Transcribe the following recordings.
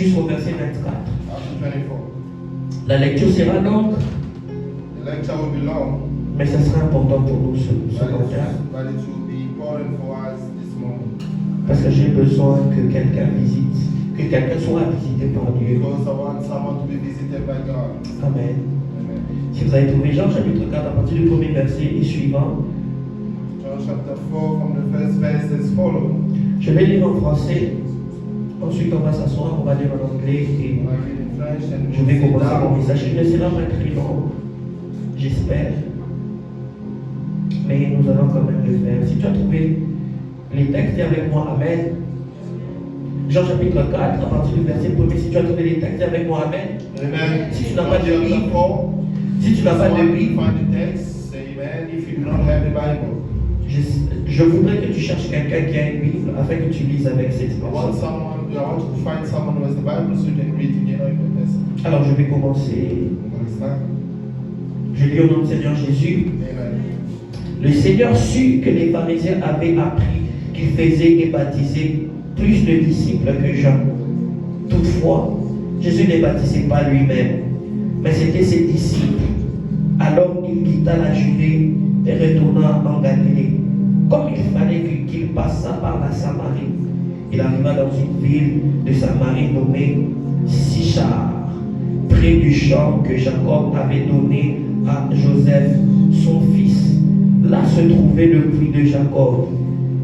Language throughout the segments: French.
jusqu'au verset 24. up to 24. La lecture sera longue, The lecture will be long, mais ça sera important pour nous ce matin. but it will be important for us this morning. Parce que j'ai besoin que quelqu'un visite, que quelqu'un soit visité par Dieu. Because I want someone to be visited by God. Amen. Amen. Si vous avez trouvé Jean chapitre 4 à partir du premier verset et suivant, John chapter 4 from the first verse as follows. je vais lire en français. Ensuite, on va s'asseoir, on va lire en anglais et I read in French and je vais we'll sit commencer mon down. message. Il ne sera pas très long, j'espère. Mais nous allons quand même le faire. Si tu as trouvé les textes, dis avec moi Amen. Jean chapitre 4, à partir du verset 1er, si tu as trouvé les textes, dis avec moi Amen. Amen. Si tu n'as pas de John chapter Bible, 4. si tu n'as pas de Someone Bible, find the text, say amen. If you do not have the Bible, je voudrais que tu cherches quelqu'un qui a une Bible afin que tu lises avec cette I want personne. I want to find someone who has the Bible so you can read together with the person. Alors je vais commencer. Understand? Je lis au nom du Seigneur Jésus. Amen. Le Seigneur sut que les pharisiens avaient appris qu'il faisait et baptisait plus de disciples que Jean. Toutefois, Jésus ne baptisait pas lui-même, mais c'était ses disciples. Alors il quitta la Judée et retourna en Galilée. Comme il fallait qu'il passât par la Samarie, il arriva dans une ville de Samarie nommée Sichar, près du champ que Jacob avait donné à Joseph, son fils. Là se trouvait le puits de Jacob.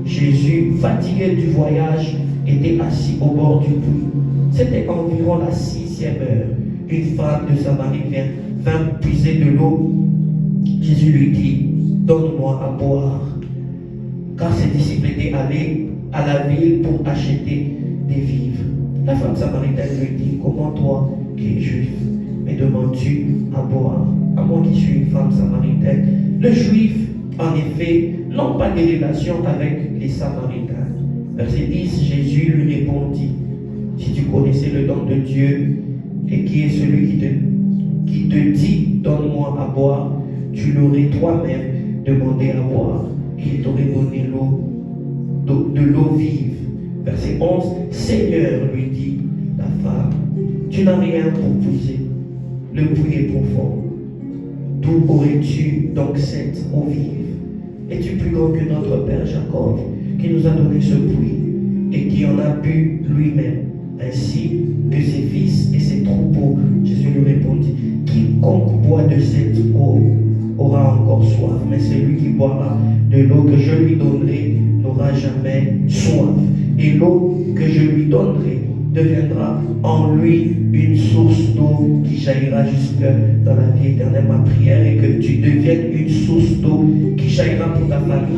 Jésus, fatigué du voyage, était assis au bord du puits. C'était environ la 6e heure. Une femme de Samarie vint puiser de l'eau. Jésus lui dit, donne-moi à boire. Car ses disciples étaient allés à la ville pour acheter des vivres. La femme samaritaine lui dit, comment toi, qui es juif, me demandes-tu à boire? À moi qui suis une femme samaritaine. Le juif, en effet, n'ont pas de relation avec les Samaritains. Verset 10, Jésus lui répondit, si tu connaissais le don de Dieu et qui est celui qui te dit, donne-moi à boire, tu l'aurais toi-même demandé à boire, et il t'aurait donné de l'eau vive. Verset 11, Seigneur, lui dit la femme, tu n'as rien pour puiser, le puits est profond. D'où aurais-tu donc cette eau vive? Es-tu plus grand que notre père Jacob, qui nous a donné ce puits et qui en a bu lui-même, ainsi que ses fils et ses troupeaux? Jésus lui répondit, quiconque boit de cette eau aura encore soif, mais celui qui boira de l'eau que je lui donnerai n'aura jamais soif. Et l'eau que je lui donnerai deviendra en lui une source d'eau qui jaillira jusque dans la vie éternelle. Ma prière est que tu deviennes une source d'eau qui jaillira pour ta famille.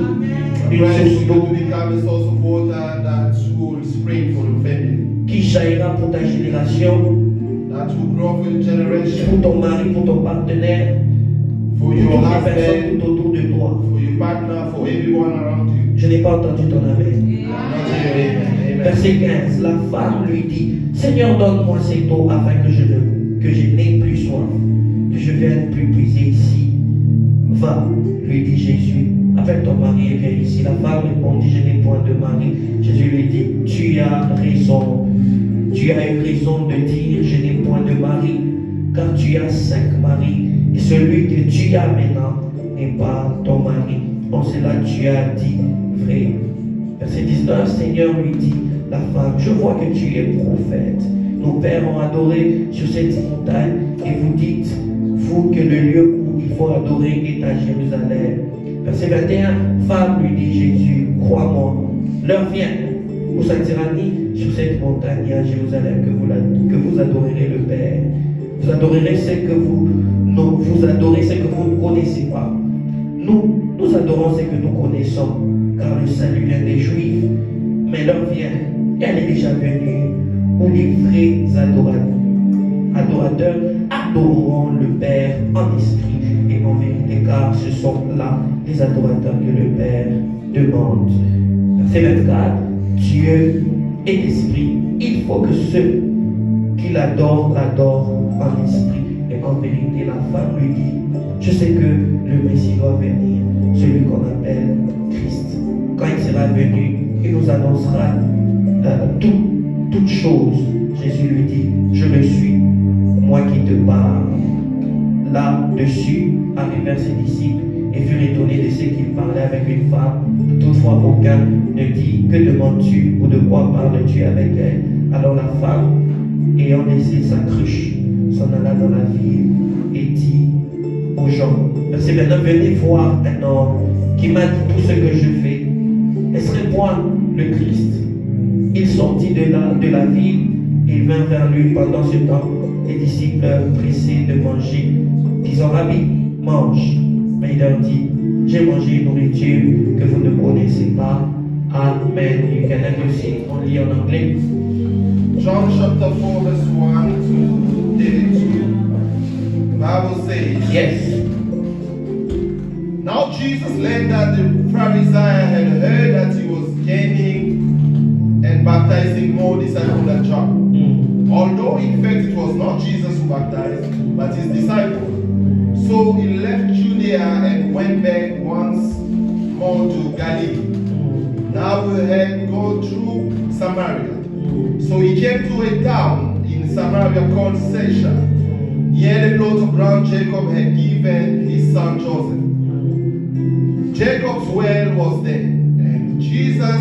Une source d'eau to become a source of water that will spring for your family, qui jaillira pour ta génération, that will grow for your generation, pour ton mari, pour ton partenaire, for pour your toutes les personnes husband, tout autour de toi. for your partner, for everyone around you. Je n'ai pas entendu ton amen. Not hear amen. Amen. Verset 15, la femme lui dit, Seigneur, donne-moi cette eau afin que je n'ai plus soif, que je vienne plus puiser ici. Va, lui dit Jésus, appelle ton mari et viens ici. La femme répondit, je n'ai point de mari. Jésus lui dit, tu as raison. Tu as eu raison de dire, je n'ai point de mari, car tu as 5 maris, et celui que tu as maintenant n'est pas ton mari. En cela tu as dit vrai. Verset 19, Seigneur lui dit, la femme, je vois que tu es prophète. Nos pères ont adoré sur cette montagne, et vous dites, vous, que le lieu où il faut adorer est à Jérusalem. Verset 21, femme, lui dit Jésus, crois-moi, l'heure vient où ça ne sera ni sur cette montagne ni à Jérusalem que vous adorerez le Père. Vous adorerez ce que vous adorez ce que vous ne connaissez pas. Nous adorons ce que nous connaissons, car le salut vient des Juifs. Mais l'heure vient, et elle est déjà venue, où les vrais adorateurs adoreront le Père en esprit et en vérité, car ce sont là les adorateurs que le Père demande. Verset 24, Dieu est esprit. Il faut que ceux qui l'adorent en esprit et en vérité. La femme lui dit, je sais que le Messie doit venir, celui qu'on appelle Christ. Quand il sera venu, il nous annoncera toutes choses. Jésus lui dit, je le suis, moi qui te parle. Là-dessus arrivèrent ses disciples et furent étonnés de ce qu'il parlait avec une femme. Toutefois, aucun ne dit, que demandes-tu ou de quoi parles-tu avec elle? Alors la femme, ayant laissé sa cruche, s'en alla dans la ville et dit aux gens, verset 29, venez voir un homme qui m'a dit tout ce que je fais. Est-ce moi le Christ? Il sortit de la ville et vint vers lui. Pendant ce temps, les disciples pressés de manger, disant, Rabbi, mange. Mais il leur dit, j'ai mangé une nourriture que vous ne connaissez pas. Amen. You can aussi, on lit en anglais. John chapter 4, verse 1 to 32. The Bible says, Yes. Now Jesus learned that the Pharisees had heard that he was gaining and baptizing more disciples than John. Although in fact it was not Jesus who baptized, but his disciples. So he left Judea and went back once more to Galilee. Now he had gone through Samaria. So he came to a town in Samaria called Sychar, near the plot of ground Jacob had given his son Joseph. Jacob's well was there, and Jesus,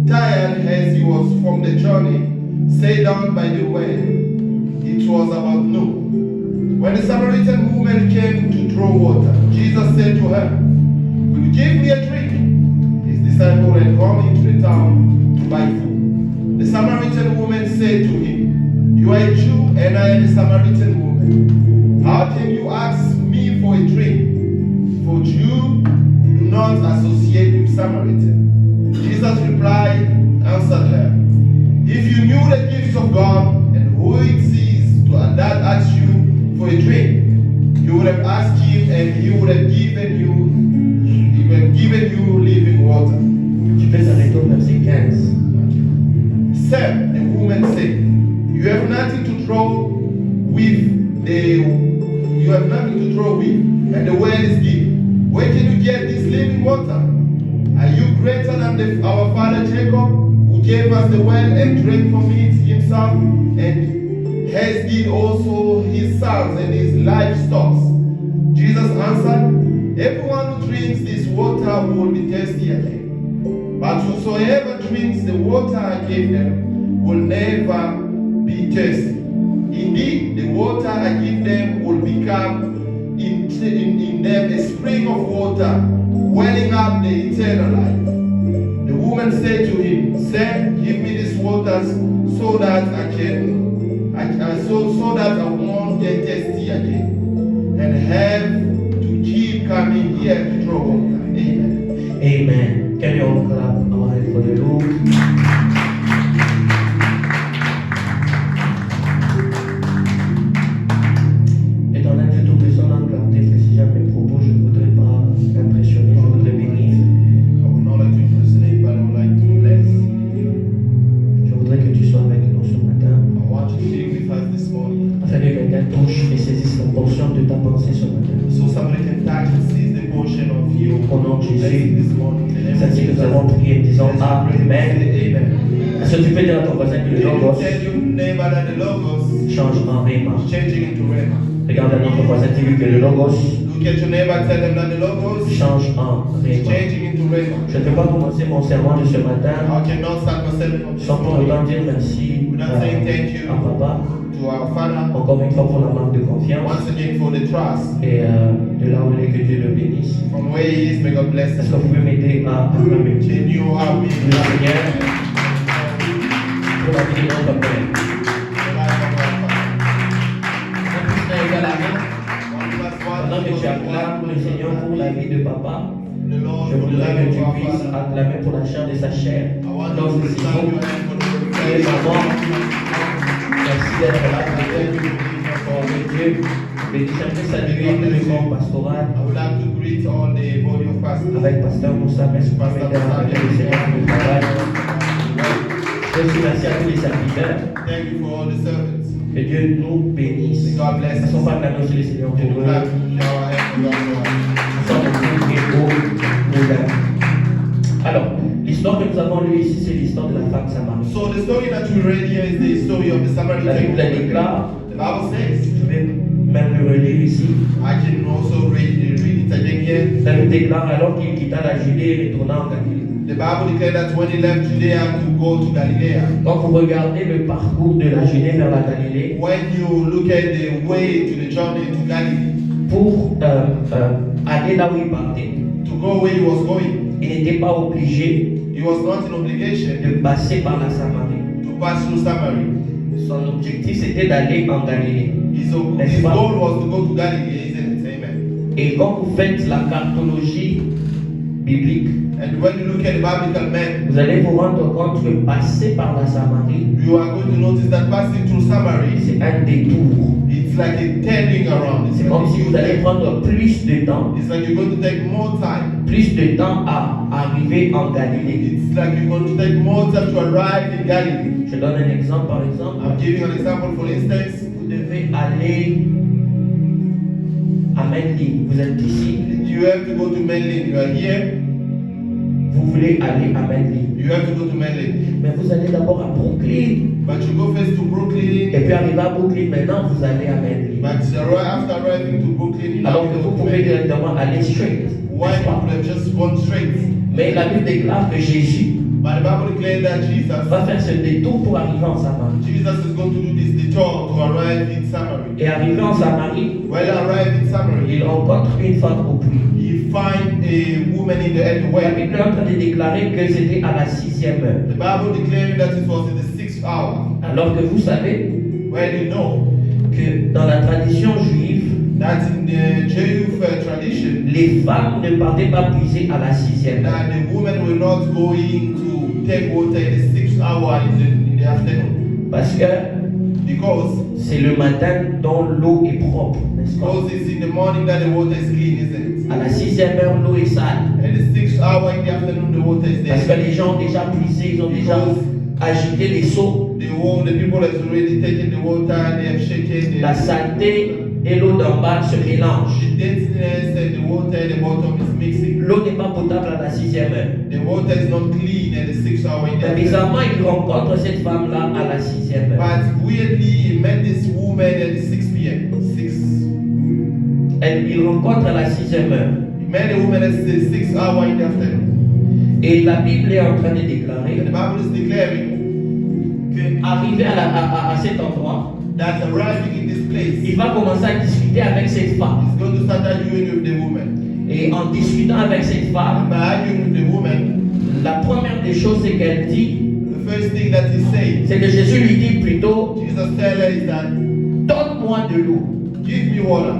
tired as he was from the journey, sat down by the well. It was about noon. When the Samaritan woman came to draw water, Jesus said to her, will you give me a drink? His disciple had gone into the town to buy food. The Samaritan woman said to him, you are a Jew and I am a Samaritan woman. How can you ask me for a drink? For Jews do not associate with Samaritan. Jesus replied, answered her, if you knew the gifts of God and who it is that asks you for a drink, you would have asked him and he would have given you living water. Tu peux s'arrêter au verset 15. Sir, the woman said, you have nothing to draw with, and the well is deep. Where can you get this living water? Are you greater than our father Jacob, who gave us the well and drank from it himself, and has did also his sons and his livestock? Jesus answered, everyone who drinks this water will be thirsty again. But whosoever drinks the water I gave them will never be thirsty. Indeed, the water I give them will become in them a spring of water, welling up the eternal life. The woman said to him, Sir, give me this water so that I won't get thirsty again and have to keep coming here to draw water. Amen. Amen. Can you all clap our hands for the Lord? Étant donné que toute personne a regardé précisément mes propos, je ne voudrais pas impressionner, je voudrais bénir. I would not like to impersonate, but I would like to bless. Je voudrais que tu sois avec nous ce matin, I want you to be with us this morning, afin que quelqu'un touche et saisisse la portion de ta pensée ce matin. so somebody can touch and seize the portion of you. Au nom de Jésus, This morning, in the name c'est of ainsi que nous avons Jesus. prié, disons Let's pray. Amen. Amen. Est-ce que tu peux dire à ton voisin que le logos Tell your neighbor that the logos change en rhéma? is changing into rhema. Regarde à notre voisin, dis-lui que le logos Look at your neighbor, tell them that the logos is change en rhéma. changing into rhema. Je ne peux pas commencer mon serment de ce matin I cannot start my sermon this sans pour morning autant dire merci without saying thank you à papa, to our Father encore une fois pour la marque de confiance. once again for the trust. Et de là où il est, que Dieu le bénisse. From where he is, may God bless Est-ce us. que vous pouvez m'aider à acclamer Can you help me le Seigneur pour la vie de notre Père? Un plus un égal à un. Pendant que tu acclames le Seigneur pour la vie de papa, je voudrais que tu puisses acclamer pour la chair de sa chair. Donc, c'est bon. Et maman, merci d'être là, peut-être. Dieu, bénis, j'aimerais saluer le corps pastoral I would like to greet all the body of pastors. avec Pasteur Moussa. Merci pour m'aider à faire le Seigneur pour le travail. Je aussi merci à tous les serviteurs. Thank you for all the servants. Que Dieu nous bénisse. May God bless Nous ne us. sommes pas acclamés aussi le Seigneur pour Can eux. you clap our hands for God? Nous sommes tous très beaux, modèles. Alors, L'histoire que nous avons lue ici, c'est l'histoire de la femme samaritaine. So the story that we read here is the story of the La Samaritan Bible woman. déclare, The Bible says, je vais même le relire ici. I can also read it again here. La Bible déclare alors qu'il quitta la Judée et retourna en Galilée. The Bible declared that when he left Judea to go to Galilee, Quand vous regardez le parcours de la Judée vers la Galilée, when you look at the way to the journey to Galilee, pour aller là où il partait, to go where he was going, il n'était pas obligé he was not in obligation de passer par la Samarie. to pass through Samaria. Son objectif c'était d'aller en Galilée. His goal was to go to Galilee, isn't it? Amen. Et quand vous faites la cartologie biblique, And when you look at the biblical man, vous allez vous rendre compte que passer par la Samarie, you are going to notice that passing through Samaria, c'est un détour. it's like a turning around. C'est comme si vous allez prendre plus de temps, It's like you're going to take more time. à arriver en Galilée. It's like you're going to take more time to arrive in Galilee. Je donne un exemple par exemple. I'm giving an example, for instance. Vous devez aller à Mendy. Vous êtes ici. You have to go to Menlyn. You are here. Vous voulez aller à Mendy. You have to go to Menlyn. Mais vous allez d'abord à Brooklyn. But you go first to Brooklyn. Et puis arrivé à Brooklyn, maintenant vous allez à Mendy. But after arriving to Brooklyn, you Alors have que to vous go to pouvez Menlyn. directement aller straight. Why n'est-ce you pas? could have just gone straight? Mais la Bible déclare que Jésus But the Bible declared that va faire ce détour pour arriver en Samarie. Jesus is going to do this detour to arrive in Samaria. Et arrivé en Samarie, When arrived in Samaria, il rencontre une femme au puits. he find a woman in the La well. Bible est en train de déclarer que c'était à la 6e heure. The Bible declaring that it was in the 6th hour. Alors que vous savez Well, you know que dans la tradition juive, that in the Jewish tradition, les femmes ne partaient pas puiser à la 6e heure. that the women were not going to take water in the 6th hour in the afternoon. Parce que Because c'est le matin dont l'eau est propre, n'est-ce pas? because it's in the morning that the water is clean, isn't it? À la 6e heure, l'eau est sale. And the 6th hour in the afternoon, the water is Parce que there. les gens ont déjà puisé, ils ont déjà agité les seaux. The people has already taken the water, they have shaken La the saleté et l'eau d'en bas se mélangent. denseness and the water at the bottom is mixing. L'eau n'est pas potable à la 6e heure. The water is not clean at the 6th hour in the Mais afternoon. bizarrement, il rencontre cette femme-là à la 6e heure. But weirdly, he met this woman at the 6 p.m. 6. Il rencontre à la 6e heure. He met a woman at the 6th hour in the afternoon. Et la Bible est en train de And déclarer the Bible is declaring qu'arrivé à cet endroit, that arriving in this place, il va commencer à discuter avec cette femme. he's going to start arguing with the woman. Et en discutant avec cette And femme, by arguing with the woman, la première des choses c'est qu'elle dit, the first thing that he said, c'est que Jésus lui dit plutôt, Jesus tell her is that, donne-moi de l'eau. give me water,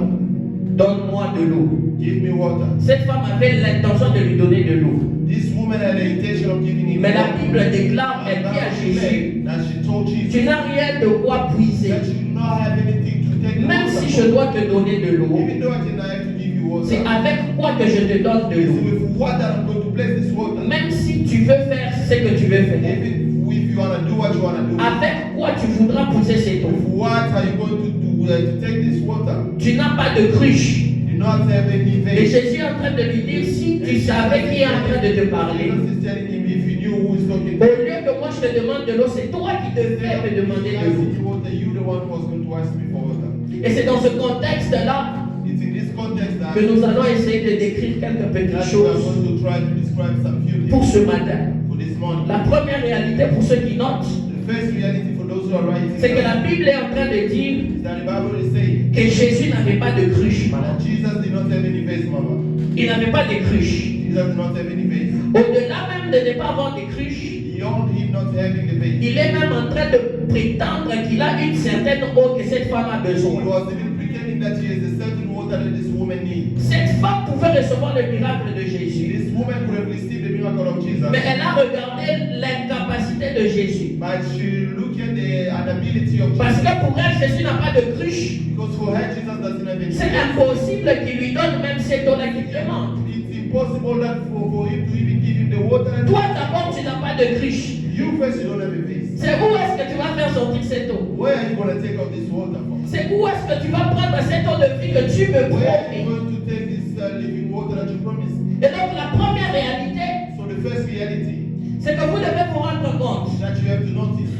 Donne-moi de l'eau. give me water. Cette femme avait l'intention de lui donner de l'eau. This woman had the intention of giving him Mais la water. Bible déclare, elle dit à Jésus, That she told tu Jesus n'as rien de quoi puiser. that you do not have anything to take the Même water si from. je dois te donner de l'eau, Even though I cannot have to give you water, c'est avec quoi que je te donne de it's l'eau. with what that I'm going to place this water. Même si tu veux faire ce que tu veux faire, Even if you want to do what you want to do, avec quoi tu voudras pousser cette eau. with what are you going to do to take this water? Tu n'as pas de cruche. You do not have any Et vein. Jésus est en train de lui dire, si tu savais qui est en train de te parler, Jesus is telling him if you knew who is talking au to lieu que moi je te demande de l'eau, c'est toi qui devrais me demander de l'eau. you water, you the one who was going to ask me for water. Et c'est dans ce contexte-là It's in this context that que nous allons essayer de décrire quelques petites we are choses going to try to describe some few pour things ce matin. for this morning. La première réalité pour ceux qui notent, The first reality for those who are writing c'est que la Bible est en train de dire is that the Bible is saying que Jésus n'avait pas de cruche. that Jesus did not have any vase, Mama. Il n'avait pas de cruche. Jesus did not have any vase. Au-delà même de ne pas avoir de cruche, Beyond him not having the vase, il est même en train de prétendre qu'il a une certaine eau que cette femme a he besoin. was even pretending that he has a certain water that this woman needs. Cette femme pouvait recevoir le miracle de Jésus, This woman could have received the miracle of Jesus, mais elle a regardé l'incapacité de Jésus. but she looked at the inability of Parce Jesus. que pour elle, Jésus n'a pas de cruche. Because for her, Jesus doesn't have any C'est vase. impossible qu'il lui donne même cette eau-là qu'il demande. It's impossible that for him to even give him the water. that Toi d'abord, tu n'as pas de cruche. You first, you don't have a vase. C'est où est-ce que tu vas faire sortir cette eau? Where are you going to take out this water from? C'est où est-ce que tu vas prendre cette eau de vie que tu me Where are you promets? going to take this living water that you promised? Et donc la première réalité, So the first reality, c'est que vous devez vous rendre compte that you have to notice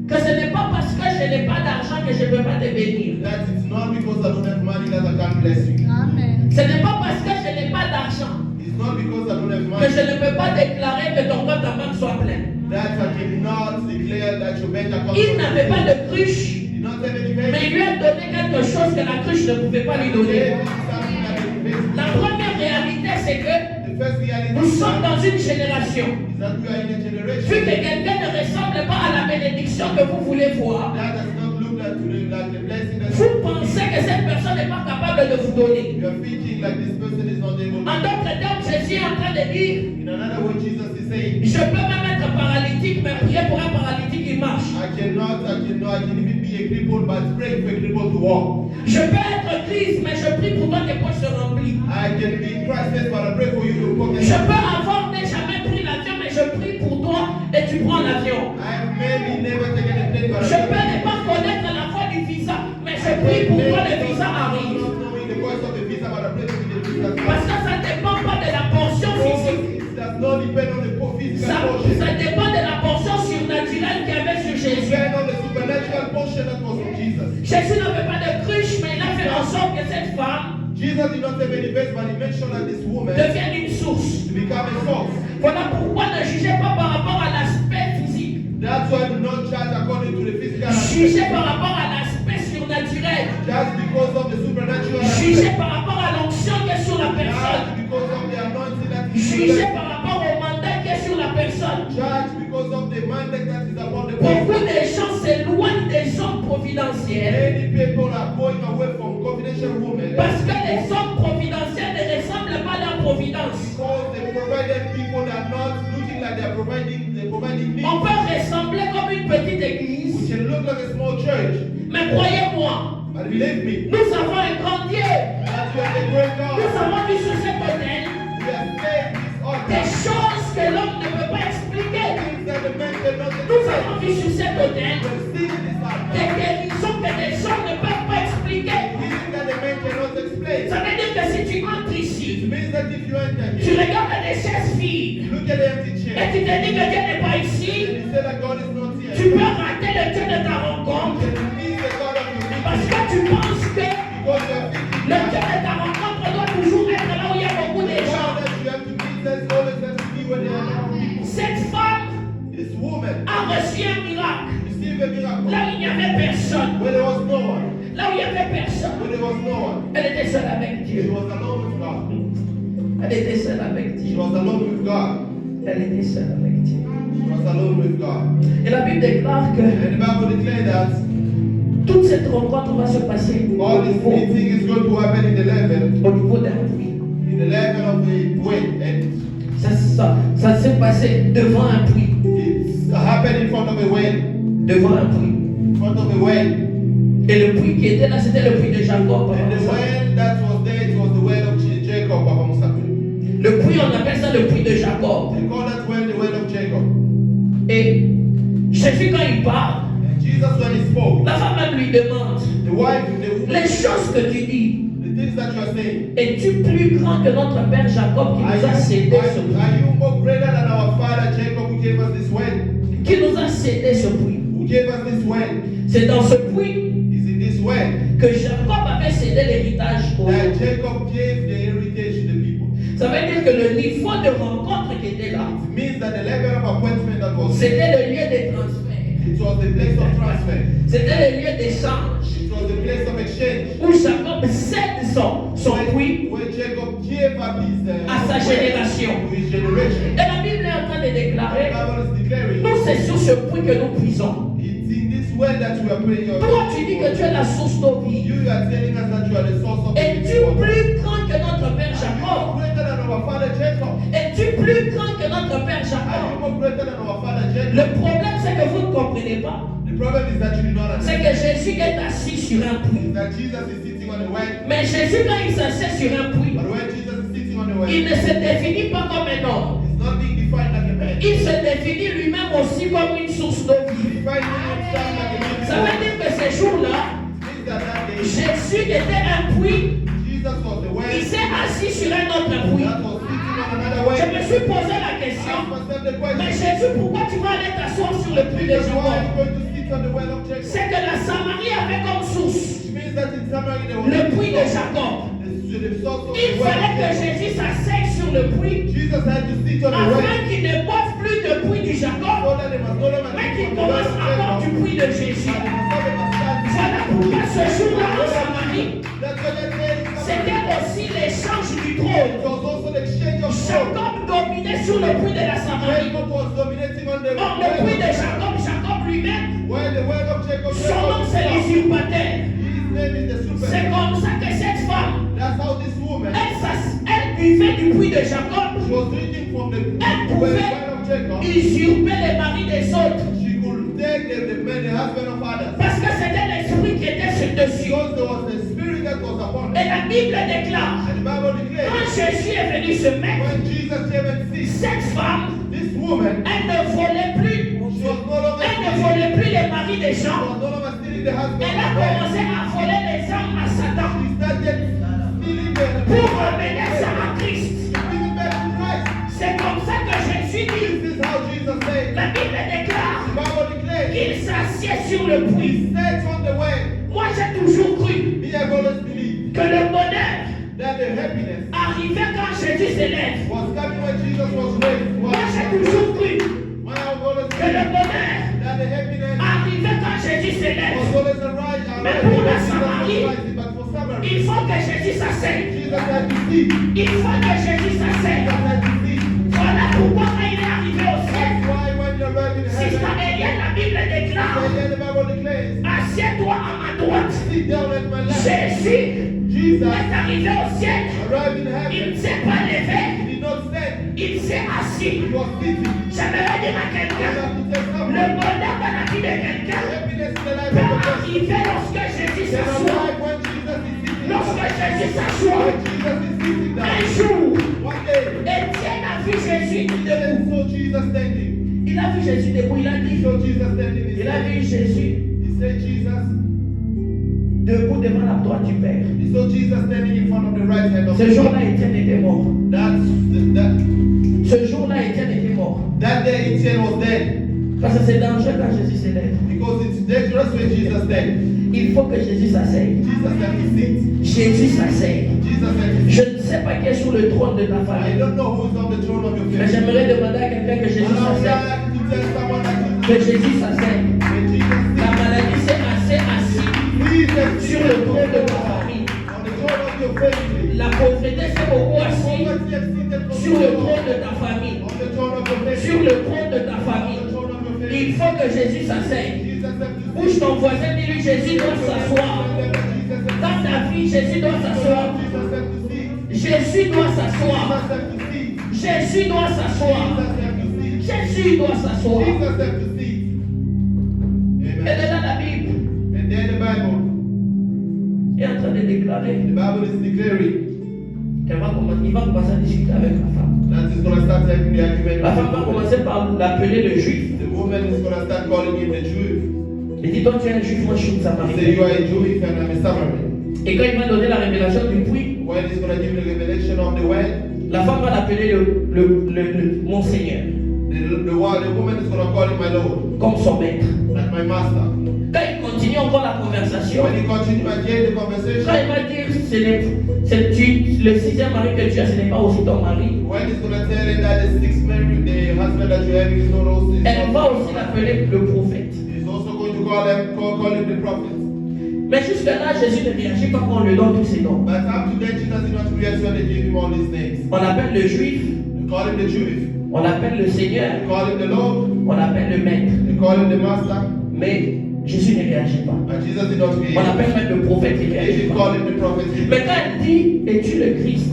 que ce n'est pas parce que je n'ai pas d'argent que je ne peux pas te bénir. that it's not because I don't have money that I can't bless you. Amen. Ce n'est pas parce que je n'ai pas d'argent It's not because I don't have que money je ne peux pas déclarer que ton compte en banque soit plein. that I cannot declare that your bank account Il n'avait pas de cruche, He did not have any mais bank. il lui a donné quelque chose que la cruche ne pouvait pas lui donner. La première réalité, c'est que The first reality nous is sommes dans une génération. that we are in a Vu generation que quelqu'un ne ressemble pas à la bénédiction que vous voulez voir, that does not look like the blessing that vous pensez que cette personne n'est pas capable de vous donner. you are thinking like this person is not able En to. d'autres termes, Jésus est en train de dire, In another way, Jesus is saying, je peux même être paralytique, mais prier pour un paralytique qui marche. I can even be a cripple, but pray for a cripple to walk. Je peux être triste, mais je prie pour toi que tes poches se remplissent. I can be crisis, but I pray for you to pocket. Je peux avoir jamais pris l'avion, mais je prie pour toi et tu prends l'avion. I have maybe never taken a plane, but Je peux ne pas connaître la foi du visa, mais je prie pour toi, le visa arrive. not knowing the voice of the visa, but I pray for the visa. Parce que ça ne dépend pas de la portion physique. It does not depend on the physical portion. Ça dépend de la portion surnaturelle qu'il y avait sur It Jésus. depends on the supernatural portion that was on Jesus. Jésus n'avait pas de cruche, mais il a fait en sorte que cette femme Jesus did not have any vase, but he mentioned that this woman devienne une source. to become a source. Voilà pourquoi ne jugez pas par rapport à l'aspect physique. That's why do not judge according to the physical aspect. Jugez par rapport à l'aspect surnaturel. Just because of the supernatural Jugez aspect. par rapport à l'onction qui est sur la personne. Judge because of the anointing that is Jugez on par rapport au mandat qui est sur la personne. Judge because of the mandate that is upon the Beaucoup person. de gens s'éloignent des hommes providentiels Many people are going away from confidential women parce que les hommes providentiels ne ressemblent pas à la providence. because the provided people are not looking like they are providing needs. On peut ressembler comme une petite église, We can look like a small church, mais croyez-moi, but believe me, nous avons un grand Dieu. that we are the great Nous God. avons vu sur cet hôtel We are staying this des altar. choses que l'homme ne peut pas expliquer. Things that the man cannot Nous explain. avons vu sur cet hôtel We are seeing this altar. des guérisons que les hommes ne peuvent pas expliquer. Things that the man cannot explain. Ça veut dire que si tu entres It ici, means that if you enter tu here, regardes les chaises vides look at the empty et chair, tu te dis que Dieu n'est pas and ici, you say that God is not here. tu peux rater le Dieu de ta rencontre You can miss the God of your parce meeting que tu penses que because you are thinking le Dieu that de ta rencontre doit toujours être là où il y a beaucoup de the gens. God that you have to meet has always has to be where there are no people. Cette femme This woman a reçu un miracle received a miracle là où il n'y avait personne. where there was no one. Là où il n'y avait personne, Where there was no one. elle était seule avec She Dieu. was alone with God. Elle était seule avec She Dieu. was alone with God. Elle était seule avec Dieu. She was alone with God. Et la Bible déclare que And the Bible declared that toute cette rencontre va se passer all this meeting is going to happen in the level au niveau d'un puits. in the level of the way, and Ça s'est passé devant un puits. it's happened in front of a well. Devant un puits. In front of a well. Et le puits qui était là, c'était le puits de Jacob. And the well that was there, it was the well of Jacob, Papa Musaku. Le puits, on appelle ça le puits de Jacob. They call that well the well of Jacob. Et Jésus, quand il parle, And Jesus, when he spoke, la femme même lui demande, the wife, the woman, les choses que tu dis, the things that you are saying, es-tu plus grand que notre père Jacob qui nous a cédé ce puits? are you more greater than our father Jacob who gave us this well? Qui nous a cédé ce puits? Who gave us this well? C'est dans ce puits Is in this well que Jacob avait cédé l'héritage aux that autres. Jacob gave the heritage to the people. Ça veut dire que le niveau de rencontre qui était là, It means that the level of appointment that was there, c'était le lieu des transferts. it was the place of transfer. C'était le lieu d'échange It was the place of exchange. où Jacob cède son puits Where Jacob gave up his à sa génération. to his generation. Et la Bible est en train de The déclarer, Bible is declaring nous c'est sur ce puits que nous puisons. it's in this well that we are praying. Toi tu dis que tu es la source d'eau vive. You are telling us that you are the source of Es-tu living water. plus grand que notre père Are you Jacob? more greater than our father Jacob? Es-tu plus grand que notre père Are you Jacob? more greater than our father Jacob? Le problème c'est que vous ne comprenez pas. The problem is that you do not C'est understand. que Jésus est assis sur un puits. That Jesus is sitting on the well. Mais Jésus quand il s'assied sur un puits, But when Jesus is sitting on the well, il ne se définit pas comme un homme. he's not being defined like a man. Il se définit lui-même aussi comme une source d'eau vive. Defining himself like a living Ça veut water. dire que ces jours-là, Means that that day, Jésus était un puits. Jesus was the well Il s'est assis sur un autre puits. that was sitting teaching on another way. Je me suis posé la I question. asked myself the Mais question. Jésus, pourquoi tu vas aller t'asseoir sur le puits de Jesus, why are Jacob? you going to sit on the well of Jacob? C'est que la Samarie avait comme source Which means that in Samaria there was le puits de Jacob. the source of Il the well fallait of que Jacob. Jésus s'asseye sur le puits Jesus had to sit on the well afin qu'il ne boive plus de puits du so Jacob, that they must no longer mais drink qu'il from the well commence of à boire du Jacob. puits de Jésus. And so they must start to Voilà pourquoi ce jour-là en Samarie, That's what they say in Samaria. c'était aussi l'échange du trône. It was also the exchange of throne. Jacob dominait sur le puits de la Samarie. Jacob was dominating on the Or, le puits de Jacob, Jacob lui-même, While the well of Jacob, son nom c'est l'usurpateur. his name is the C'est super. comme ça que cette femme, That's how this woman, elle buvait du puits de Jacob, she was drinking from the elle well pouvait of Jacob. usurper les maris des autres. She could take the man, the husband of others. Parce que c'était l'esprit qui était sur dessus. Because there was a spirit that was upon Et her. la Bible déclare, And the Bible declares, quand Jésus est venu se mettre, when Jesus came and see cette femme, this woman, elle ne volait plus. she was no longer Elle ne stealing. volait plus les maris des She gens. was no longer stealing the husband Elle a of men. commencé à voler les âmes à Satan She started stealing the pour ramener ça à Christ. bring it back to Christ. C'est comme ça que Jésus dit. This is how Jesus said. La Bible déclare The Bible declares, qu'il s'assied sur le puits. He sat on the way. Moi, j'ai toujours cru Me, I've always believed que le bonheur that the happiness arrivait quand Jésus s'élève. was coming when Jesus was raised. Moi, j'ai toujours cru When I've always que le believed bonheur that the happiness arrivait quand Jésus was s'élève. always arise. Mais pour la Jesus was Samarie, rising. But for Samaria, Il faut que Jésus s'asseye. Jesus had to see. Il faut que Jésus s'asseye. Jesus had to see. Voilà pourquoi quand il est arrivé au ciel, That's why when you arrive in Sister heaven, Eliane, la Bible déclare, the Bible declares, assieds-toi à ma droite. sit down at my left. Jésus Jesus est arrivé au ciel. arrived in Il heaven. ne s'est pas levé. He did not stand. Il s'est assis. He was sitting. J'aimerais dire à You quelqu'un, have to tell le someone. bonheur dans la vie de quelqu'un Happiness in the life peut of a person. arriver lorsque Jésus Can s'assoit. arrive when Jesus is sitting down. Lorsque Jésus s'assoit, When Jesus is sitting un down. jour, One day, Étienne a vu Jésus he debout. saw Jesus standing. Il a vu Jésus debout. Il a He dit, saw Jesus standing. il a vu Jésus He said, Jesus. debout devant la droite du Père. He saw Jesus standing in front of the right hand of Ce the jour-là, Father. Étienne était mort. That Ce jour-là, Étienne était mort. day, Etienne was dead. Parce que c'est dangereux quand Jésus s'élève. Because it's dangerous when Jesus dead. Il faut que Jésus s'asseye. Jesus had to sit. Jésus s'asseye. Jesus had to sit. Je ne sais pas qui est sur le trône de ta I famille. don't know who is on the throne of your Mais family. j'aimerais demander à quelqu'un que Jésus And I would s'asseye. like to tell someone that Que Jésus s'asseye. when Jesus La sits, maladie s'est assez assis please let sur le trône de ta famille. on the throne of your family. La pauvreté s'est beaucoup assis Poverty has seated from sur le trône de ta famille. on the throne of your family. Sur le trône de ta On famille. the throne of your family. Il faut que Jésus s'asseye. Jesus had to sit. Bouge ton voisin, dis-lui Jésus doit s'asseoir. Dans ta vie, Jésus doit s'asseoir. Jésus doit s'asseoir. Jésus doit s'asseoir. Jésus doit s'asseoir. Et de là, la Bible And then the Bible est en train de déclarer is declaring qu'il va commencer à discuter avec la femme. that he's going to start having the argument La femme va with the woman. commencer par l'appeler le juif. The woman is going to start calling him the Jew. Il dit, toi tu es un juif, moi je suis une Say, samaritaine. you are a Jew and I'm a Samaritan. Et quand il va donner la révélation du puits, When he's going to give the revelation of the well, la femme va l'appeler le Monseigneur, the woman is going to call him my Lord, comme son maître. like my master. Quand il continue encore la conversation, When he continues again the quand conversation, il va dire, le sixième mari que tu as, ce n'est pas aussi ton mari, when he's going to tell him that the sixth marriage, the husband that you have is not also, elle va aussi l'appeler le prophète. he's also going to call him the prophet. Mais jusque-là, Jésus ne réagit pas quand on lui donne tous ses dons. But up to then, Jesus did not react when they gave him all these names. On l'appelle le juif, They call him the Jew, on l'appelle le Seigneur, they call him the Lord, on l'appelle le maître. they call him the master. Mais Jésus ne réagit pas. But Jesus did not On react. l'appelle même le prophète, il ne They réagit did pas. call him the prophet. Mais quand elle dit, es-tu le Christ?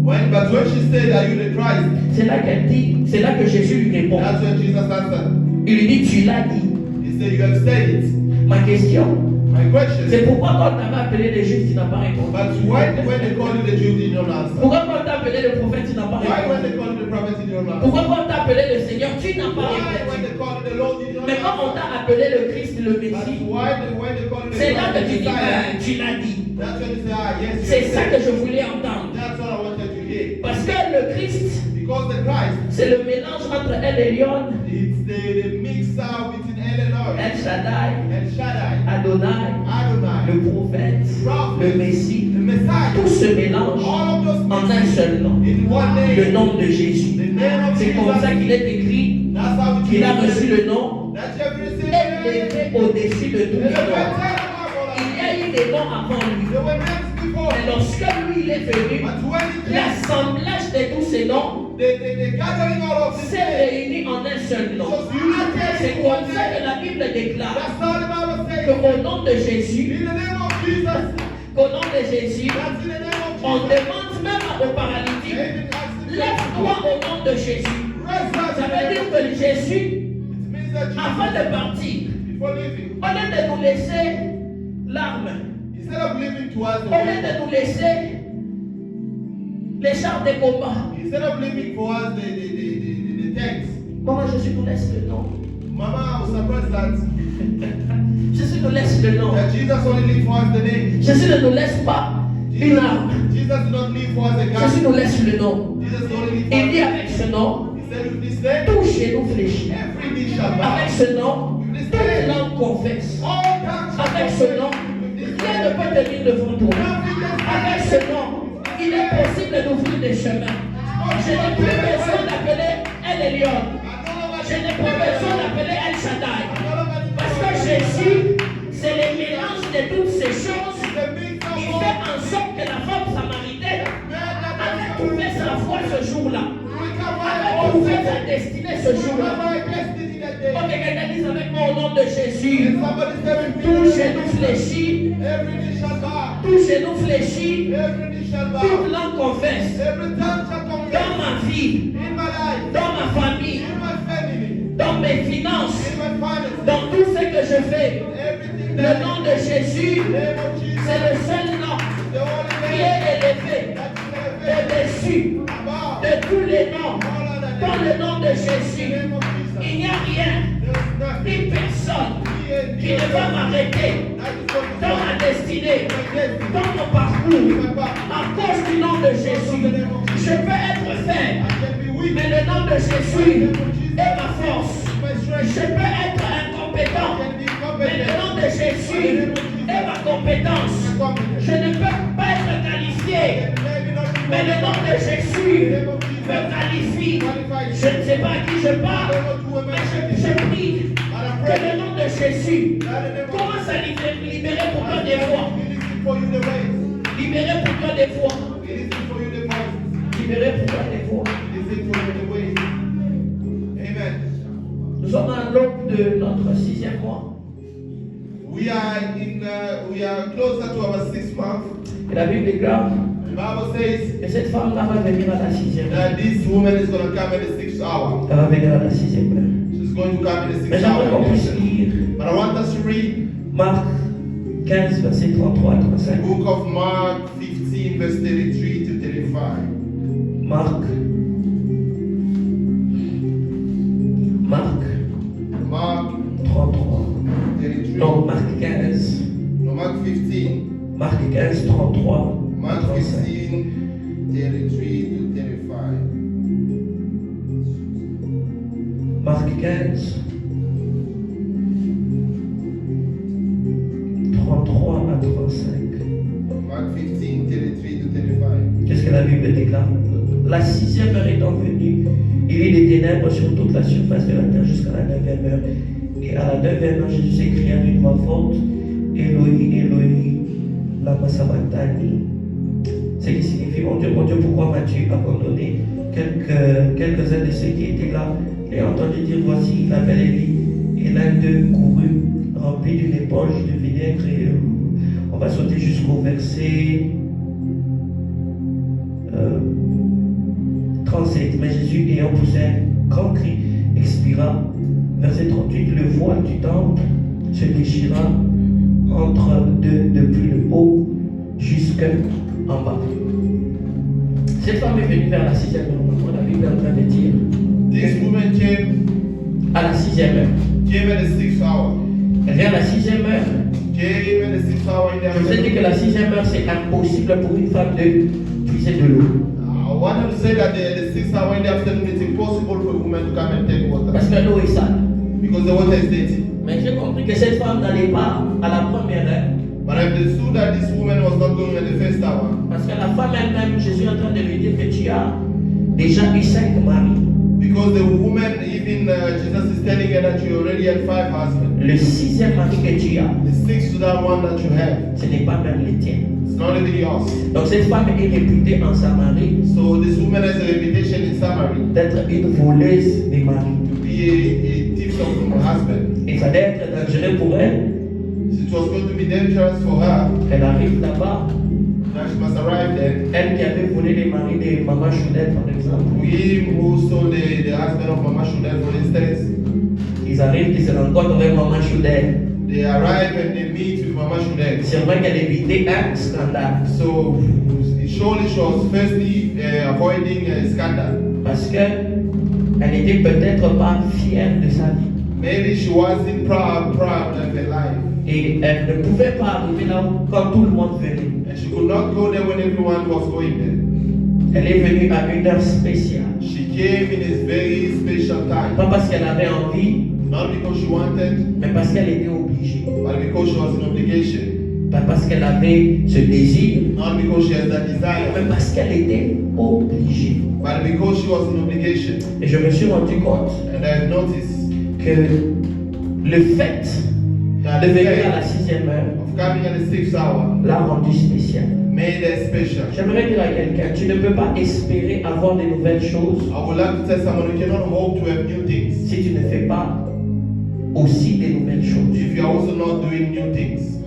But when she said, are you the Christ? C'est là qu'elle dit, c'est là que Jésus lui répond. That's when Jesus answered. Il lui dit, tu l'as dit. He said, you have said it. Ma question, My question c'est is, pourquoi quand on t'avait appelé les juifs, tu n'as pas répondu? but why when they call you the Jew, did you not answer? Pourquoi quand on t'a appelé le prophète, tu n'as pas Why when répondu? they call you the prophet, did you not answer? Pourquoi quand on t'a appelé le Seigneur, tu n'as pas Why when répondu? they call you the Lord, did you not Mais quand on answer? t'a appelé le Christ, le But Messie, why when they call you the c'est là que prophet, tu dis, Messiah? tu l'as dit. That's when you say, ah, yes, you C'est have ça said que it. je voulais entendre. That's what I wanted to hear. Parce que le Christ, Because the Christ, c'est le mélange entre El Elyon, it's the mixer between Eleloi, El Shaddai, El Shaddai, Adonai, Adonai, le prophète, le Messie. the Messiah. Tout se mélange All of those en un seul nom, in one le name. nom de Jésus. The name of C'est comme ça Jesus. qu'il est écrit That's how it qu'il a is. reçu le nom That you have received élevé au-dessus de tous les noms. Il y a eu des noms avant lui. There were names before. Et lorsque lui il est venu, But when it came, l'assemblage de tous ces noms the gathering all of these s'est names réuni en un seul nom. was united C'est in comme one ça que name. la Bible déclare That's how the Bible says. qu'au nom de Jésus, In the name of Jesus. qu'au nom de Jésus, That's in the name of on Jesus. demande même au paralytique, David asked him, lève-toi au nom de Jésus. Rest up Ça in the veut name dire of que Jésus, It means that avant Jesus, de partir, before leaving, au lieu de nous laisser l'arme, instead of leaving to us au the lieu de nous laisser les chars de combat, instead of leaving for us the tanks, comment Jésus nous laisse le nom? Mama, I was surprised that Jésus nous laisse le nom. Jesus only leave for us the name. Jésus ne nous laisse pas une arme. Jesus did not leave for us a Jésus gun. nous laisse le nom. Jesus only leave for Il dit us. avec ce nom, He said with this name, tout genou fléchit. every knee shall bow. Avec ce nom, toute langue confesse. All tongues shall Avec ce confess. nom, With this rien name, ne peut tenir devant toi. nothing can Avec ce nom, il est possible d'ouvrir des chemins. Je n'ai plus besoin d'appeler El Elyon. Je n'ai plus besoin d'appeler El Shaddai. Parce que Jésus, c'est le mélange de toutes ces choses. Il fait en sorte que la femme samaritaine avait trouvé sa foi ce jour-là. Avait trouvé sa destinée ce jour-là. Ok, quelqu'un dise avec moi au nom de Jésus. Tout genou fléchit, Every knee shall bow. tout genou fléchit, Every knee shall toute bow. langue confesse. Every tongue shall Dans confess. ma vie, In my life, dans ma famille, in my family, dans mes finances, in my finances, dans tout ce que je fais. everything Le that nom de Jésus, name of Jesus, c'est le seul nom the only qui name est élevé that you have made au-dessus above de tous les noms. all other Dans names. le nom de In the Jésus, name of Jesus, il n'y a rien, there is nothing ni personne qui here ne va m'arrêter that is going to dans ma destinée, my destiny, dans mon parcours, in my back. à cause du nom de Jésus. Je peux être faible, I can be weak, mais le nom de Jésus est ma force. my Je strength. peux être I incompétent, can be mais le nom competent. de Jésus est ma compétence. My competence. Je ne peux pas être qualifié, Maybe not be mais le nom de Jésus me qualifie. Je ne sais pas à qui je parle, mais je prie que le nom de Jésus commence à libérer pour toi des voix. for you the ways. Libérer pour toi des voix. It is for you the voices. Libérer pour toi des voix. It is for you the ways. Amen. Nous sommes à l'aube de notre 6e mois. We are closer to our 6th month. Et la Bible déclare The Bible says que cette femme-là va venir à la 6e heure. that this woman is going to come in the 6th hour. Elle va venir à la 6e heure. She's going to come in the Mais 6th j'aimerais qu'on puisse hour. lire But I want us to read Marc 15, verset 33 à the 35. book of Mark 15, verse 33 to 35. Marc. Mark 33. 33. Non, Marc 15. No, Mark 15. Marc 15, 33. Mark 35. 15, 33 to 35. Marc 15. 33 à 35. Mark 15, 33 to 35. Qu'est-ce que la Bible déclare? La 6e heure étant venue, il y eut des ténèbres sur toute la surface de la terre jusqu'à la 9e heure. Et à la 9e heure, Jésus s'écria d'une voix forte, Eloi, Eloi, lama sabachthani. Ce qui signifie, mon Dieu, pourquoi m'as-tu abandonné? Quelques-uns de ceux qui étaient là et entendu dire, voici la belle Élie. Et l'un d'eux courut, rempli d'une éponge de vinaigre. Et on va sauter jusqu'au verset 37. Mais Jésus, ayant poussé un grand cri, expira. Verset 38. Le voile du temple se déchira entre deux depuis le haut jusqu'en bas. Cette femme est venue vers la 6e heure. La Bible est en train de dire This woman came à la 6e heure. at the 6th hour. Vers la 6e heure, Came at the 6th hour in the je vous ai dit que afternoon. la 6e heure, c'est impossible pour une femme de puiser de l'eau. I want to say that the 6 hour in the afternoon it's impossible for a woman to come and take water parce que l'eau est sale. because the water is dirty. Mais j'ai compris que cette femme n'allait pas à la première heure. But I understood that this woman was not going at the first hour Parce que la femme elle-même, Jésus est en train de lui dire que tu as déjà eu 5 maris. because the woman, even Jesus is telling her that you already had 5 husbands. Le 6e mari que tu as, The 6th to that one that you have, ce n'est pas même le tien. it's not even yours. Donc cette femme est réputée en Samarie So this woman has a reputation in Samaria d'être une voleuse des maris. to be a thief of her husband. Et ça doit être dangereux pour elle. It was going to be dangerous for her. Elle arrive là-bas, Now she must arrive there. elle qui avait volé les maris de Maman Choudette par exemple. Him who stole the husband of Mama Shudel, for instance, Ils arrivent, ils se rencontrent avec Maman Choudette. they arrive and they meet with Mama Shudel. C'est vrai qu'elle évitait un scandale. So surely she was firstly avoiding a scandal. Parce qu'elle n'était peut-être pas fière de sa vie. Maybe she wasn't proud of her life. Et elle ne pouvait pas arriver là quand tout le monde venait. And she could not go there when everyone was going there. Elle est venue à une heure spéciale. She came in a very special time. Pas parce qu'elle avait envie, Not because she wanted, mais parce qu'elle était obligée. but because she was in obligation. Pas parce qu'elle avait ce désir, Not because she has that mais desire, parce qu'elle était obligée. but because she was in obligation. Et je me suis rendu compte And I've noticed que le fait that de the venir à la fact 6e heure of coming at the 6th hour l'a rendu spécial. made her special. J'aimerais dire à quelqu'un, tu ne peux pas espérer avoir de nouvelles choses I would like to tell someone you cannot hope to have new things si tu ne fais pas aussi des nouvelles choses. if you are also not doing new things.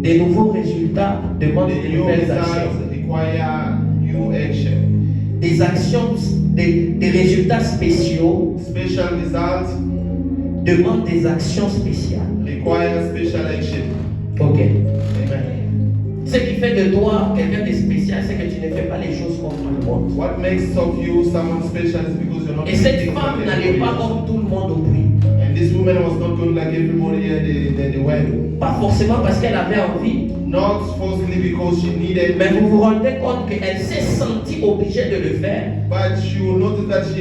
Des nouveaux résultats demandent The de new nouvelles results actions. require new action. Des actions, des résultats spéciaux Special results demandent des actions spéciales. require special action. Ok. Amen. Ce qui fait de toi quelqu'un de spécial, c'est que tu ne fais pas les choses comme tout le monde. What makes of you someone special is because you're not Et doing cette things femme like n'allait pas everybody else. comme tout le monde au puits. And this woman was not going like everybody at the well. Pas forcément parce qu'elle avait envie, Not forcefully because she needed, mais vous vous rendez compte qu'elle s'est sentie obligée de le faire but you notice that she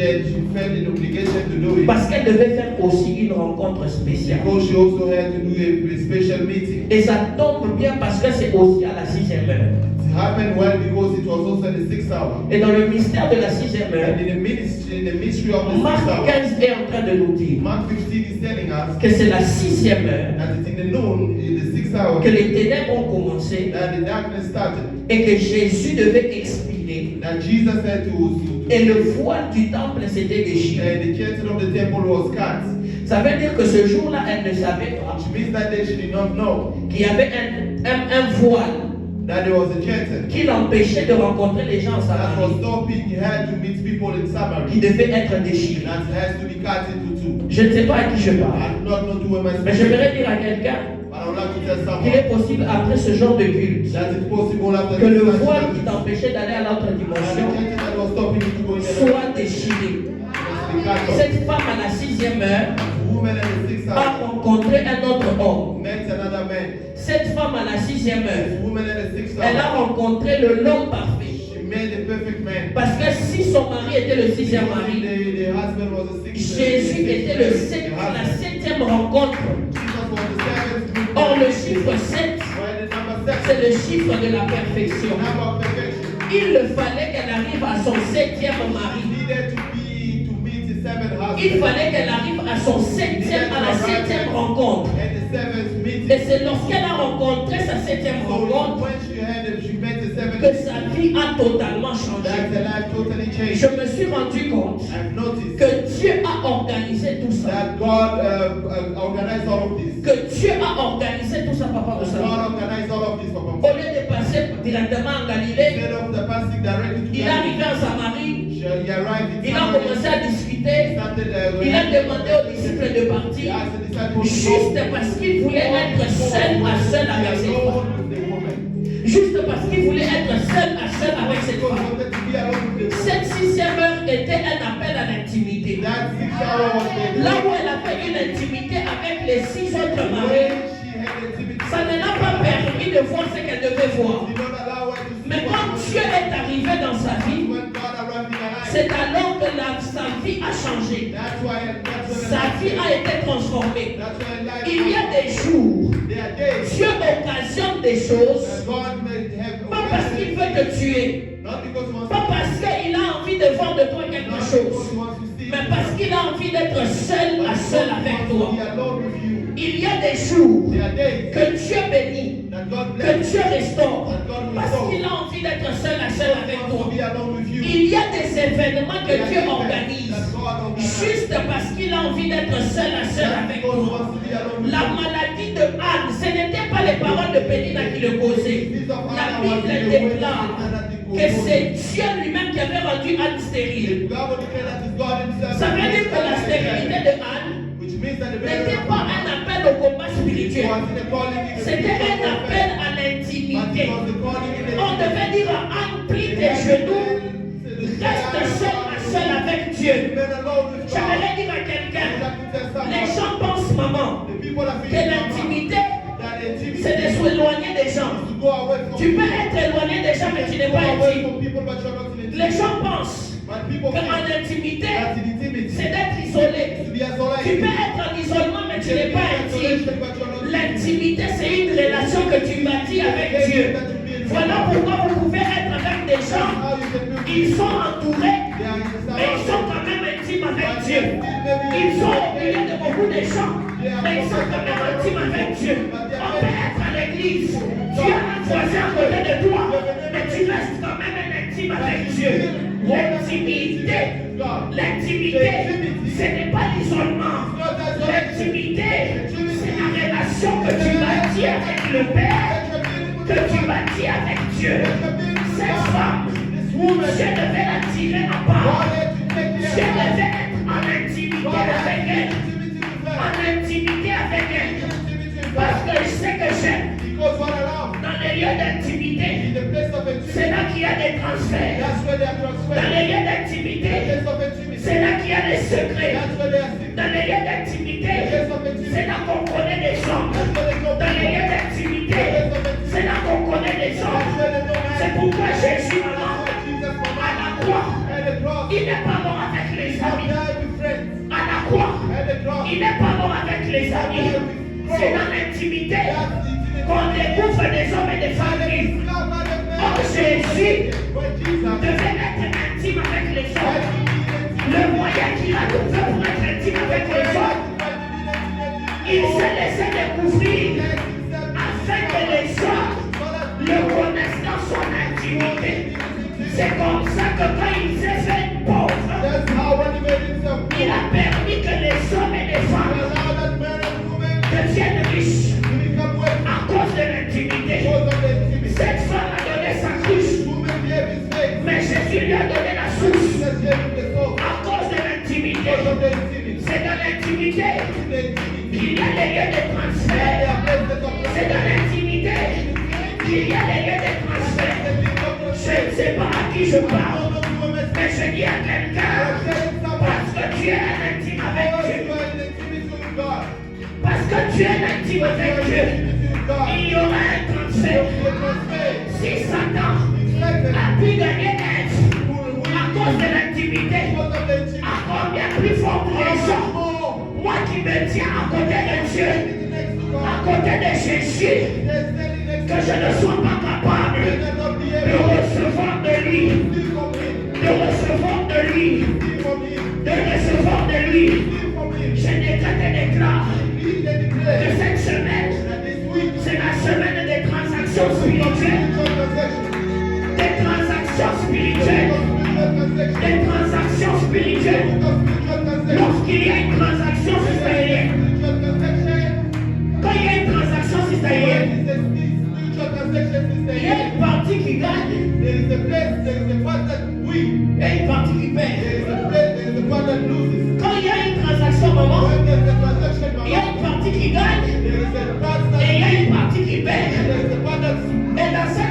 felt an obligation to do it. parce qu'elle devait faire aussi une rencontre spéciale. Because she also had to do a special meeting. Et ça tombe bien parce que c'est aussi à la 6e heure. It happened well because it was also at the 6th hour. Et dans le mystère de la 6e heure, And in the mystery of the 6th Marc hour, 15 est en train de nous dire Mark 15 is telling us que c'est la 6e heure that it's in the noon, in the 6th hour, que les ténèbres ont commencé that the darkness started. et que Jésus devait expirer. That Jesus had to Et le voile du temple s'était déchiré. and the curtain of the temple was cut. Ça veut dire que ce jour-là, elle ne savait pas Which means that day she did not know qu'il y avait un voile that there was a curtain qui l'empêchait de rencontrer les gens en that was Samarie, stopping her to meet people in qui Samaria. devait être déchiré. That has to be cut into two. Je ne sais pas à qui je parle, I do not know to whom I mais speak. j'aimerais dire à quelqu'un But I would like to tell qu'il someone est possible après ce genre de culte that it's possible after que le this voile qui time, t'empêchait d'aller à l'autre the dimension curtain that was stopping you to go in the soit déchiré. Cette femme à la 6e heure woman at the 6th a hour rencontré un autre homme. met another man. Cette femme à la 6e heure, Woman at the 6th elle a hour, rencontré l'homme parfait. she met the perfect man. Parce que si son mari était le 6e mari, The husband was the 6th. Jésus était la 7e rencontre. Jesus was the 7th. Or le chiffre 7, Why the number 7? c'est le chiffre de la perfection. Number of perfection. Il le fallait qu'elle arrive à son 7e mari. Needed to meet the 7th Il husband. fallait qu'elle arrive à son à la 7e rencontre. And the 7th meeting. Et c'est lorsqu'elle a rencontré sa 7e So rencontre when she met the 7th que sa vie a totalement that changé. the life totally changed. Je me suis rendu compte I've noticed que Dieu a organisé tout ça. that God organized all of this. Que Dieu a organisé tout ça, papa de ça. God organized all of this for Au him. lieu de passer directement en Galilée, Instead of the passing directly to il est God, arrivé en Samarie, he arrived in il a Samaria, commencé à discuter, started, il a demandé aux disciples de he partir, asked the disciples to go. juste parce qu'il voulait être seul à seul avec cette femme. Alone with the woman. Juste parce qu'il voulait être seul à seul avec cette Because he femme. wanted to be alone with the woman. Cette 6e heure était un appel à l'intimité. That 6th hour was the Là où elle a fait une intimité avec les 6 autres maris, when she had intimacy. ça ne l'a pas permis de voir ce qu'elle devait voir. Did not allow her to see Mais what quand was Dieu est arrivé dans que sa vie a changé. That's why Sa vie a été transformée. that's why life. Il y a des jours, There are days Dieu occasionne des choses, that God may have pas parce qu'il veut te tuer, not because he wants pas parce qu'il a envie de voir de toi quelque not because chose, he wants to see mais parce qu'il a envie d'être seul à seul avec to toi. be alone with you. Il y a des jours There are days que Dieu bénit, that God que bless Dieu restaure, that God parce restore. qu'il a envie d'être seul à seul avec He wants toi. to be alone with you. Il y a des événements que There are Dieu events organise, that God organizes. juste parce qu'il a envie d'être seul à seul Just avec because he toi. wants to be alone with La you. maladie de Anne, ce n'était pas les paroles de Pénina qui le causaient. La Bible déclare que c'est Dieu lui-même qui avait rendu Anne stérile. God will declare that it's God himself. Ça veut dire que la stérilité de Anne Which means that the n'était pas un appel au combat spirituel. C'était un appel à l'intimité. On devait dire à Anne, plie tes genoux, reste seul avec Dieu. J'aimerais dire à quelqu'un, les gens pensent, maman, que l'intimité, c'est de s'éloigner des gens. Tu peux être éloigné des gens, mais tu n'es pas intime. Les gens pensent qu'en intimité, c'est d'être isolé. Tu peux être en isolement, mais tu n'es pas intime. L'intimité, c'est une relation que tu bâtis avec Dieu. Voilà pourquoi vous pouvez être avec des gens, ils sont entourés, mais ils sont quand même intimes avec Dieu. Ils sont au milieu de beaucoup de gens, mais ils sont quand même intimes avec Dieu. On peut être à l'église, tu as un voisin à côté de toi, mais tu restes quand même un intime avec Dieu. L'intimité, ce n'est pas l'isolement. L'intimité, c'est la relation que tu bâtis avec le Père, que tu bâtis avec Dieu. Cette femme, Dieu devait la tirer à part. Dieu devait être en intimité avec elle. En intimité avec elle. Parce que je sais que j'aime. Dans les lieux d'intimité, c'est là qu'il y a des transferts. Dans les lieux d'intimité, c'est là qu'il y a des secrets. Dans les lieux d'intimité, c'est là qu'on connaît les gens. Dans les lieux d'intimité, c'est là qu'on connaît les gens. C'est pourquoi Jésus, à la croix, il n'est pas mort avec les amis. À la croix, il n'est pas mort avec les amis. C'est dans l'intimité qu'on découvre des hommes et des familles. Or Jésus devait être intime avec les hommes. Le moyen qu'il a trouvé pour être intime avec les hommes, il s'est laissé découvrir afin que les hommes le connaissent dans son intimité. C'est comme ça que quand il s'est fait pauvre, il a permis que les hommes et les femmes deviennent riches à cause de l'intimité. Cette femme a donné sa cruche, mais Jésus lui a donné la source à cause de l'intimité. C'est dans l'intimité qu'il y a les lieux de transfert. C'est dans l'intimité qu'il y a les lieux de transfert. Je ne sais pas à qui je parle, mais je dis à quelqu'un, parce que tu es intime avec Dieu. Parce que tu es intime avec Dieu, il y aura un transfert. Si Satan a pu gagner à cause de l'intimité, à combien plus fort pour les gens, moi qui me tiens à côté de Dieu, à côté de Jésus, que je ne sois pas capable de recevoir de lui, de recevoir de lui, de recevoir de lui. Je n'ai qu'à te déclarer que cette semaine, c'est la semaine des transactions spirituelles. Des transactions spirituelles. Des transactions spirituelles. Lorsqu'il y a une transaction citoyenne, quand il y a une transaction citoyenne, il y a une partie qui gagne et une partie qui perd. Quand il y a une transaction, maman, il y a une partie qui gagne et il y a une partie qui perd. Et dans cette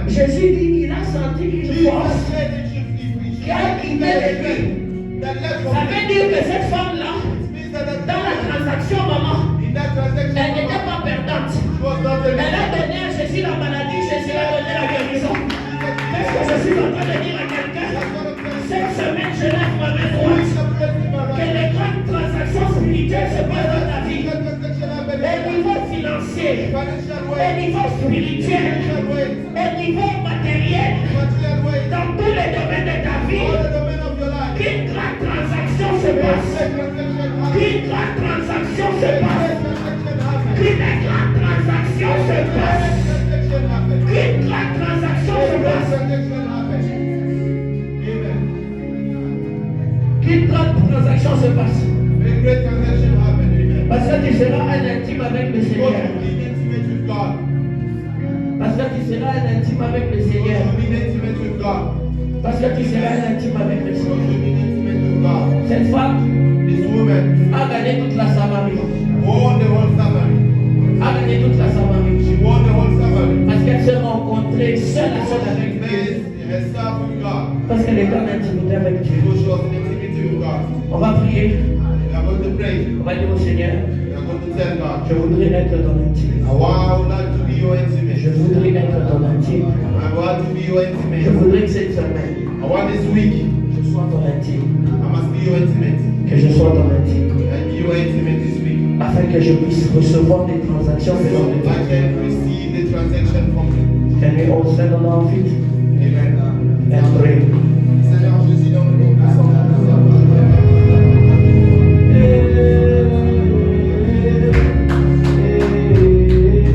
Jésus dit, il a senti une Jesus force said that if qui a quitté de lui. that left Ça from veut dire que cette femme-là, it means that dans la transaction, maman, in that elle transaction, n'était pas perdante. she was not a Elle a donné à Jésus la maladie, Jésus a donné la guérison. Qu'est-ce que je suis en train de dire à quelqu'un? Cette semaine, je lève ma main droite. Que les grandes transactions spirituelles se passent dans ta vie. Au niveau financier, au niveau spirituel, au niveau matériel, dans tous les domaines de ta vie, qu'une grande transaction se passe. Qu'une grande transaction se passe. Qu'une grande transaction se passe. Qu'une grande transaction se passe. Qu'une grande transaction se passe. Parce que tu seras un intime avec le Seigneur. Parce que tu seras un intime avec le Seigneur. Parce que tu seras un intime avec le Seigneur. Cette femme a gagné toute la Samarie. A gagné toute la Samarie. Parce qu'elle s'est rencontrée seule à seule avec Dieu. Parce qu'elle était en intimité avec Dieu. On va prier. On va dire au Seigneur, je voudrais être dans l'intime. Je voudrais être dans l'intime. Je voudrais que cette semaine, je sois dans l'intime. Que je sois dans l'intime. Afin que je puisse recevoir des transactions venant de toi. Can we all stand on our feet and pray?